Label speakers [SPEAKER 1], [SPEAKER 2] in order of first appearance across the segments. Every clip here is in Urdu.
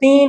[SPEAKER 1] 3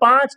[SPEAKER 1] 5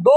[SPEAKER 1] 2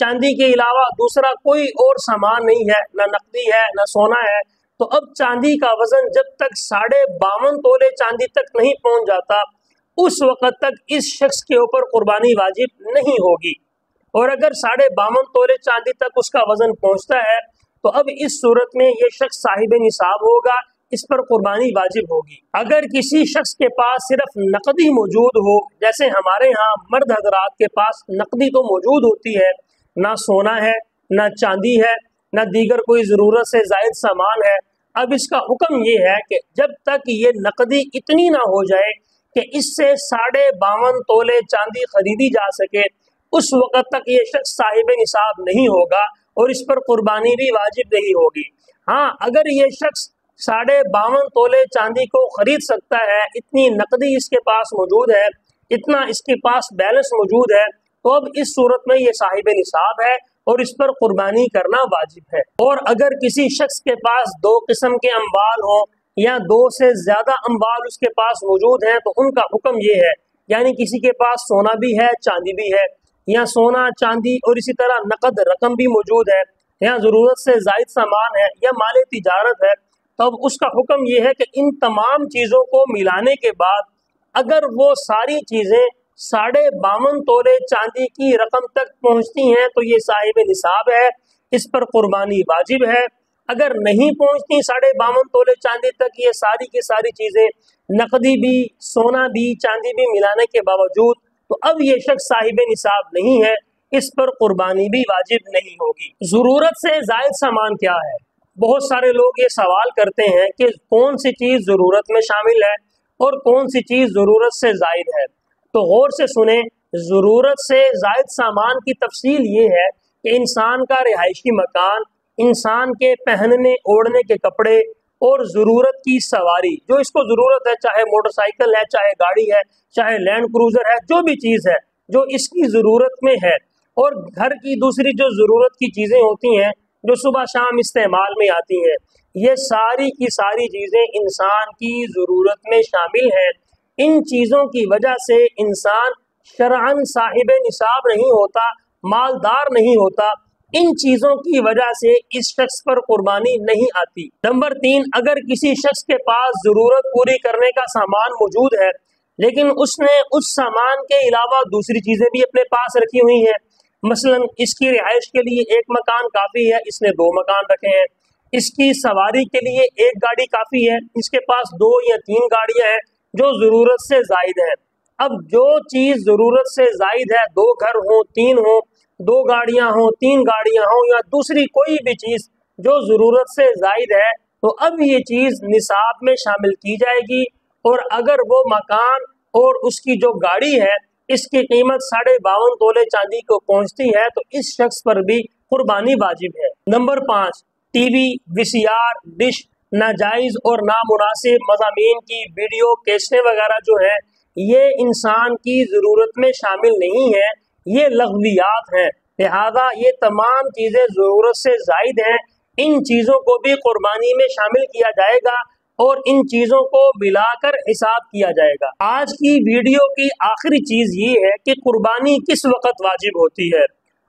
[SPEAKER 1] چاندی کے علاوہ دوسرا کوئی اور سامان نہیں ہے، نہ نقدی ہے نہ سونا ہے، تو اب چاندی کا وزن جب تک 52.5 تولے چاندی تک نہیں پہنچ جاتا اس وقت تک اس شخص کے اوپر قربانی واجب نہیں ہوگی۔ اور اگر 52.5 تولے چاندی تک اس کا وزن پہنچتا ہے تو اب اس صورت میں یہ شخص صاحب نصاب ہوگا، اس پر قربانی واجب ہوگی۔ اگر کسی شخص کے پاس صرف نقدی موجود ہو، جیسے ہمارے ہاں مرد حضرات کے پاس نقدی تو موجود ہوتی ہے، نہ سونا ہے نہ چاندی ہے نہ دیگر کوئی ضرورت سے زائد سامان ہے، اب اس کا حکم یہ ہے کہ جب تک یہ نقدی اتنی نہ ہو جائے کہ اس سے 52.5 تولے چاندی خریدی جا سکے، اس وقت تک یہ شخص صاحب نصاب نہیں ہوگا اور اس پر قربانی بھی واجب نہیں ہوگی۔ ہاں اگر یہ شخص 52.5 تولے چاندی کو خرید سکتا ہے، اتنی نقدی اس کے پاس موجود ہے، اتنا اس کے پاس بیلنس موجود ہے، تو اب اس صورت میں یہ صاحب نصاب ہے اور اس پر قربانی کرنا واجب ہے۔ اور اگر کسی شخص کے پاس 2 قسم کے اموال ہوں یا 2 سے زیادہ اموال اس کے پاس موجود ہیں تو ان کا حکم یہ ہے، یعنی کسی کے پاس سونا بھی ہے چاندی بھی ہے، یا سونا چاندی اور اسی طرح نقد رقم بھی موجود ہے، یا ضرورت سے زائد سامان ہے یا مال تجارت ہے، تو اب اس کا حکم یہ ہے کہ ان تمام چیزوں کو ملانے کے بعد اگر وہ ساری چیزیں 52.5 تولے چاندی کی رقم تک پہنچتی ہیں تو یہ صاحب نصاب ہے، اس پر قربانی واجب ہے۔ اگر نہیں پہنچتی 52.5 تولے چاندی تک یہ ساری کی ساری چیزیں، نقدی بھی سونا بھی چاندی بھی ملانے کے باوجود، تو اب یہ شخص صاحب نصاب نہیں ہے، اس پر قربانی بھی واجب نہیں ہوگی۔ ضرورت سے زائد سامان کیا ہے؟ بہت سارے لوگ یہ سوال کرتے ہیں کہ کون سی چیز ضرورت میں شامل ہے اور کون سی چیز ضرورت سے زائد ہے، تو غور سے سنیں۔ ضرورت سے زائد سامان کی تفصیل یہ ہے کہ انسان کا رہائشی مکان، انسان کے پہننے اوڑھنے کے کپڑے اور ضرورت کی سواری، جو اس کو ضرورت ہے، چاہے موٹر سائیکل ہے، چاہے گاڑی ہے، چاہے لینڈ کروزر ہے، جو بھی چیز ہے جو اس کی ضرورت میں ہے، اور گھر کی دوسری جو ضرورت کی چیزیں ہوتی ہیں جو صبح شام استعمال میں آتی ہیں، یہ ساری کی ساری چیزیں انسان کی ضرورت میں شامل ہیں۔ ان چیزوں کی وجہ سے انسان شرعاً صاحب نصاب نہیں ہوتا، مالدار نہیں ہوتا، ان چیزوں کی وجہ سے اس شخص پر قربانی نہیں آتی۔ نمبر 3، اگر کسی شخص کے پاس ضرورت پوری کرنے کا سامان موجود ہے لیکن اس نے اس سامان کے علاوہ دوسری چیزیں بھی اپنے پاس رکھی ہوئی ہیں، مثلا اس کی رہائش کے لیے 1 مکان کافی ہے، اس نے 2 مکان رکھے ہیں، اس کی سواری کے لیے 1 گاڑی کافی ہے، اس کے پاس 2 یا 3 گاڑیاں ہیں جو ضرورت سے زائد ہیں۔ اب جو چیز ضرورت سے زائد ہے، 2 گھر ہوں 3 ہوں، 2 گاڑیاں ہوں 3 گاڑیاں ہوں، یا دوسری کوئی بھی چیز جو ضرورت سے زائد ہے، تو اب یہ چیز نصاب میں شامل کی جائے گی، اور اگر وہ مکان اور اس کی جو گاڑی ہے اس کی قیمت 52.5 تولے چاندی کو پہنچتی ہے تو اس شخص پر بھی قربانی واجب ہے۔ نمبر 5، ٹی وی، وی سی آر، ڈش، ناجائز اور نامناسب مضامین کی ویڈیو کیسٹیں وغیرہ جو ہیں، یہ انسان کی ضرورت میں شامل نہیں ہیں، یہ لغویات ہیں، لہذا یہ تمام چیزیں ضرورت سے زائد ہیں، ان چیزوں کو بھی قربانی میں شامل کیا جائے گا اور ان چیزوں کو ملا کر حساب کیا جائے گا۔ آج کی ویڈیو کی آخری چیز یہ ہے کہ قربانی کس وقت واجب ہوتی ہے۔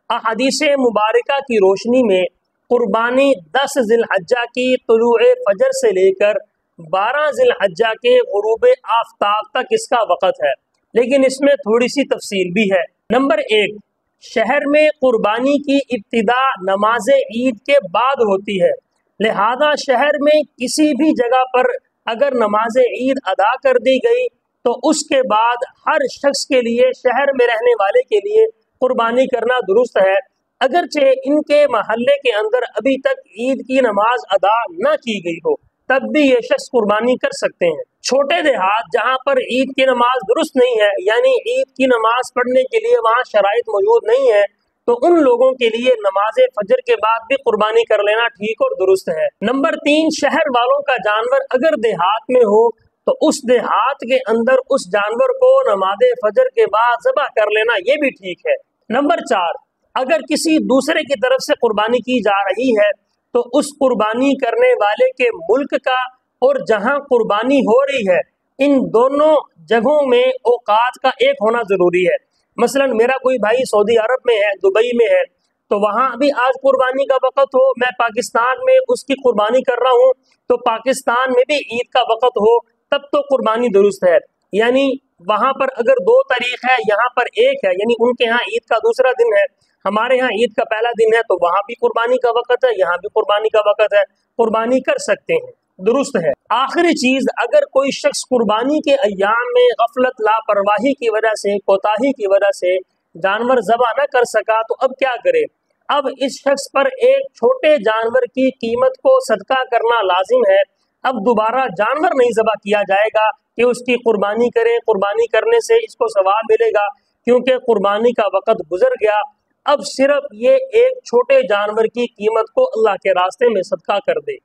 [SPEAKER 1] احادیث مبارکہ کی روشنی میں قربانی 10 ذی الحجہ کی طلوع فجر سے لے کر 12 ذی الحجہ کے غروب آفتاب تک اس کا وقت ہے، لیکن اس میں تھوڑی سی تفصیل بھی ہے۔ نمبر 1، شہر میں قربانی کی ابتدا نماز عید کے بعد ہوتی ہے، لہذا شہر میں کسی بھی جگہ پر اگر نماز عید ادا کر دی گئی تو اس کے بعد ہر شخص کے لیے، شہر میں رہنے والے کے لیے قربانی کرنا درست ہے، اگرچہ ان کے محلے کے اندر ابھی تک عید کی نماز ادا نہ کی گئی ہو، تب بھی یہ شخص قربانی کر سکتے ہیں۔ چھوٹے دیہات جہاں پر عید کی نماز درست نہیں ہے، یعنی عید کی نماز پڑھنے کے لیے وہاں شرائط موجود نہیں ہے، تو ان لوگوں کے لیے نماز فجر کے بعد بھی قربانی کر لینا ٹھیک اور درست ہے۔ نمبر 3، شہر والوں کا جانور اگر دیہات میں ہو تو اس دیہات کے اندر اس جانور کو نماز فجر کے بعد ذبح کر لینا یہ بھی ٹھیک ہے۔ نمبر 4، اگر کسی دوسرے کی طرف سے قربانی کی جا رہی ہے تو اس قربانی کرنے والے کے ملک کا اور جہاں قربانی ہو رہی ہے ان دونوں جگہوں میں اوقات کا ایک ہونا ضروری ہے۔ مثلا میرا کوئی بھائی سعودی عرب میں ہے، دبئی میں ہے، تو وہاں بھی آج قربانی کا وقت ہو، میں پاکستان میں اس کی قربانی کر رہا ہوں تو پاکستان میں بھی عید کا وقت ہو، تب تو قربانی درست ہے۔ یعنی وہاں پر اگر 2 تاریخ ہے، یہاں پر 1 ہے، یعنی ان کے ہاں عید کا دوسرا دن ہے، ہمارے ہاں عید کا پہلا دن ہے، تو وہاں بھی قربانی کا وقت ہے، یہاں بھی قربانی کا وقت ہے، قربانی کر سکتے ہیں، درست ہے۔ آخری چیز، اگر کوئی شخص قربانی کے ایام میں غفلت، لاپرواہی کی وجہ سے، کوتاہی کی وجہ سے جانور ذبح نہ کر سکا تو اب کیا کرے؟ اب اس شخص پر ایک چھوٹے جانور کی قیمت کو صدقہ کرنا لازم ہے۔ اب دوبارہ جانور نہیں ذبح کیا جائے گا کہ اس کی قربانی کریں، قربانی کرنے سے اس کو ثواب ملے گا، کیونکہ قربانی کا وقت گزر گیا۔ اب صرف یہ ایک چھوٹے جانور کی قیمت کو اللہ کے راستے میں صدقہ کر دے۔